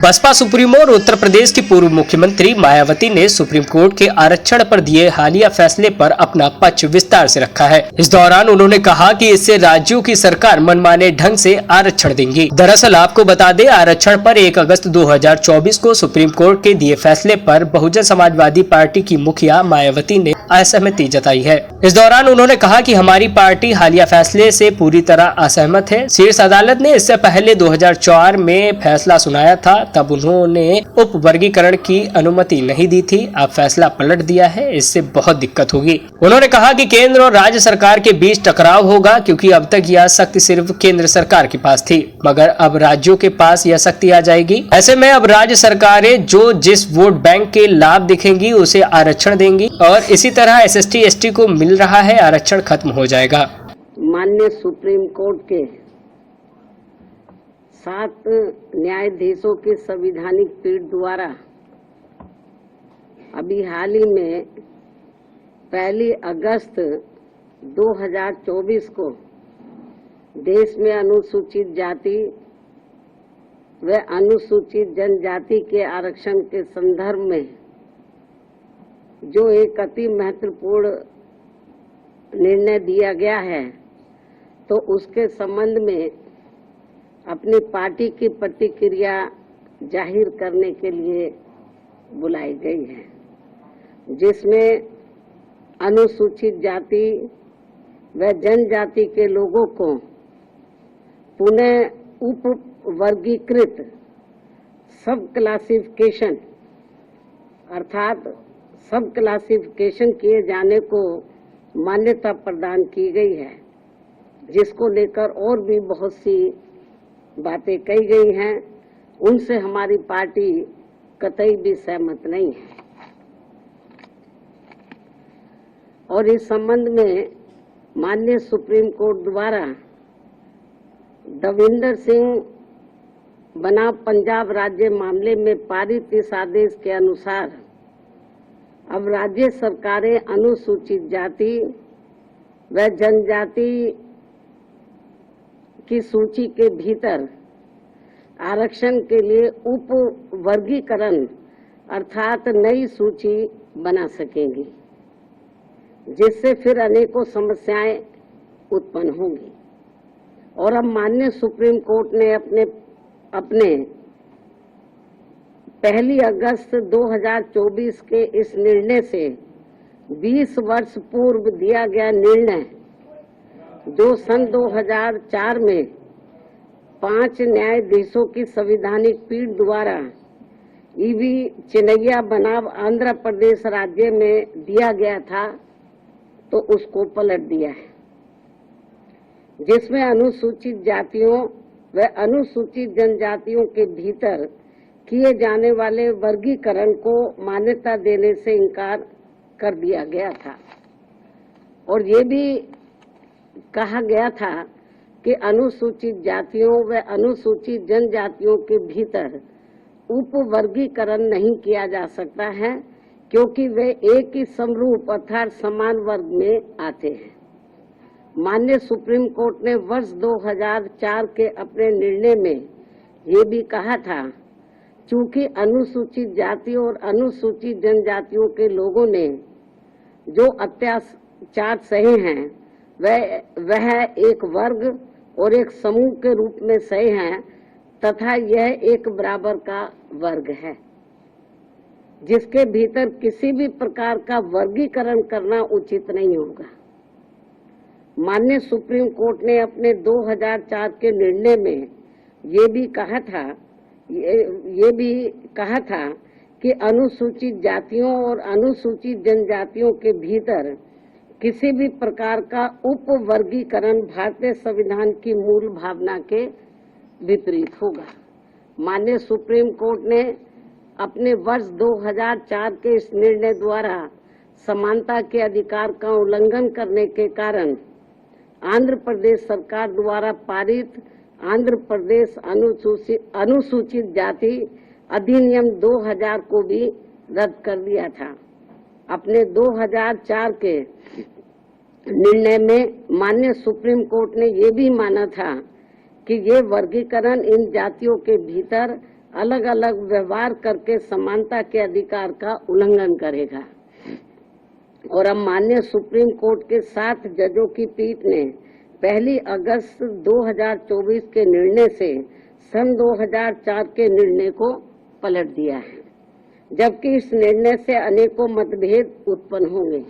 Baspa supremo और उत्तर प्रदेश की पूर्व मुख्यमंत्री मायावती ने सुप्रीम कोर्ट के आरक्षण पर दिए हालिया फैसले पर अपना पक्ष विस्तार से रखा है। इस दौरान उन्होंने कहा कि इससे राज्यों की सरकार मनमाने ढंग से आरक्षण देंगी। दरअसल आपको बता दें, आरक्षण पर 1 अगस्त 2024 को सुप्रीम कोर्ट के दिए फैसले पर बहुजन समाजवादी पार्टी की मुखिया मायावती ने असहमति जताई है। इस दौरान उन्होंने कहा कि हमारी पार्टी हालिया फैसले से पूरी तरह असहमत है। शीर्ष अदालत ने इससे पहले 2004 में फैसला सुनाया था, तब उन्होंने उप वर्गीकरण की अनुमति नहीं दी थी। अब फैसला पलट दिया है, इससे बहुत दिक्कत होगी। उन्होंने कहा कि केंद्र और राज्य सरकार के बीच टकराव होगा, क्योंकि अब तक यह शक्ति सिर्फ केंद्र सरकार के पास थी, मगर अब राज्यों के पास यह शक्ति आ जाएगी। ऐसे में अब राज्य सरकारें जो जिस वोट बैंक के लाभ दिखेंगी उसे आरक्षण देंगी और इसी तरह SST ST को मिल रहा है आरक्षण खत्म हो जाएगा। माननीय सुप्रीम कोर्ट के 7 न्यायाधीशों की संवैधानिक पीठ द्वारा अभी हाल ही में 1 अगस्त 2024 को देश में अनुसूचित जाति व अनुसूचित जनजाति के आरक्षण के संदर्भ में जो एक अति महत्वपूर्ण निर्णय दिया गया है, तो उसके संबंध में अपनी पार्टी की प्रतिक्रिया जाहिर करने के लिए बुलाई गई है, जिसमें अनुसूचित जाति व जनजाति के लोगों को पुनः उप वर्गीकृत सब क्लासिफिकेशन अर्थात सब क्लासिफिकेशन किए जाने को मान्यता प्रदान की गई है, जिसको लेकर और भी बहुत सी बातें कही गई हैं। उनसे हमारी पार्टी कतई भी सहमत नहीं है और इस संबंध में माननीय सुप्रीम कोर्ट द्वारा दविंदर सिंह बनाम पंजाब राज्य मामले में पारित इस आदेश के अनुसार अब राज्य सरकारें अनुसूचित जाति व जनजाति की सूची के भीतर आरक्षण के लिए उप वर्गीकरण अर्थात नई सूची बना सकेंगी, जिससे फिर अनेकों समस्याएं उत्पन्न होंगी। और अब माननीय सुप्रीम कोर्ट ने अपने 1 अगस्त 2024 के इस निर्णय से 20 वर्ष पूर्व दिया गया निर्णय, जो सन 2004 में 5 न्यायाधीशों की संवैधानिक पीठ द्वारा EV चिनैया बनाम आंध्र प्रदेश राज्य में दिया गया था, तो उसको पलट दिया है, जिसमें अनुसूचित जातियों व अनुसूचित जनजातियों के भीतर किए जाने वाले वर्गीकरण को मान्यता देने से इनकार कर दिया गया था। और ये भी कहा गया था कि अनुसूचित जातियों व अनुसूचित जनजातियों के भीतर उप वर्गीकरण नहीं किया जा सकता है, क्योंकि वे एक ही समरूप अर्थात समान वर्ग में आते हैं। माननीय सुप्रीम कोर्ट ने वर्ष 2004 के अपने निर्णय में ये भी कहा था, चूंकि अनुसूचित जाति और अनुसूचित जनजातियों के लोगों ने जो अत्याचार सहे हैं वह एक वर्ग और एक समूह के रूप में सहे हैं, तथा यह एक बराबर का वर्ग है, जिसके भीतर किसी भी प्रकार का वर्गीकरण करना उचित नहीं होगा। माननीय सुप्रीम कोर्ट ने अपने 2004 के निर्णय में ये भी कहा था कि अनुसूचित जातियों और अनुसूचित जनजातियों के भीतर किसी भी प्रकार का उप वर्गीकरण भारतीय संविधान की मूल भावना के विपरीत होगा। माननीय सुप्रीम कोर्ट ने अपने वर्ष 2004 के इस निर्णय द्वारा समानता के अधिकार का उल्लंघन करने के कारण आंध्र प्रदेश सरकार द्वारा पारित आंध्र प्रदेश अनुसूचित जाति अधिनियम 2000 को भी रद्द कर दिया था। अपने 2004 के निर्णय में माननीय सुप्रीम कोर्ट ने ये भी माना था कि ये वर्गीकरण इन जातियों के भीतर अलग अलग व्यवहार करके समानता के अधिकार का उल्लंघन करेगा। और अब माननीय सुप्रीम कोर्ट के 7 जजों की पीठ ने 1 अगस्त 2024 के निर्णय से सन 2004 के निर्णय को पलट दिया है, जबकि इस निर्णय से अनेकों मतभेद उत्पन्न होंगे।